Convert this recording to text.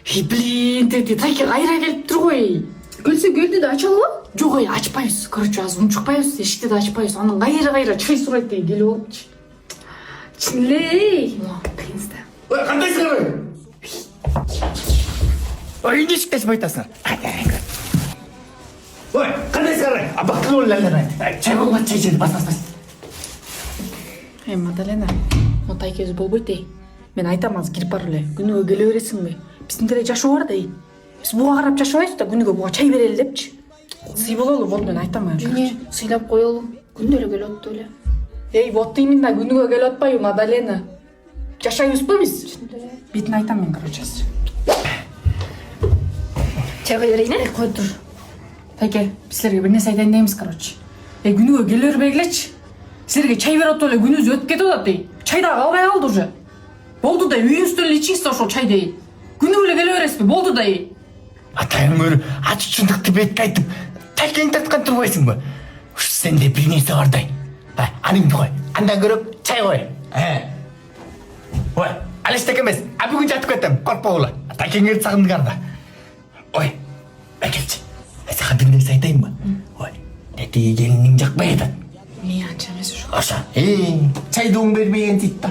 Блин, ты тайке кайра келип тур ғой. Келді де аша алабы? Жок ой, ачпайбыз. Короче, азыр унчукпайбыз, эшикти да ачпайбыз. Анан кайра чай сурайт деген келип алыпчы. Чынлей. Кыйынсызда. Ой, кандайсыңар? Ой, эмне ишиктешип айтасыңар? Ой, кандайсыңар? Абактылуу эле. Чай болбойт, чай жеп бас. Мадалена, но тайкебиз болбойт эй. Мен айтам азыр кирип барып эле. Күнүгө келе бересиңби? Биздин деле жашоо бар да эй. Биз буга карап жашабайбыз да, күнүгө буга чай берели депчи. Сый бололу болду, мен айтам. Жіне, сыйлап коелу. Күндө эле келип атты эле. Эй, вот именно күнүгө келип атпайбы, Мадалена? Жашайбызбы биз? Бетин айтам мен, короче. Чай кое берейин, э? Кой тур. Тайке, биз силерге бир нерсе айтайын дейбиз, короче. Күнүгө келе бербегилечи. Силерге чай берип атып эле күнүбүз өтүп кетип атат дей. Чай да калбай калды уже. Болду да үйүңүздөн эле ичиңиз да ошол чай дей. Күнүгө эле келе бересизби? Болду да эй. Атайын көрү, ачык чындыкты бетке айтып, тайкең тарткан турбайсыңбы? Уш сенде бир нерсе бардай. Аныңды кой, андан көрөк чай кой. Ой, ал эчтеке эмес. Бүгүн жатып кетем, коркпогула. Тайкеңерди сагындыңар да. Ой, келчи. Сага бир нерсе айтайынбы? Ой, тетиги келиниң жакпай атат. Мен анча эмес уже. Аша, чайды оң бербеген дейт да.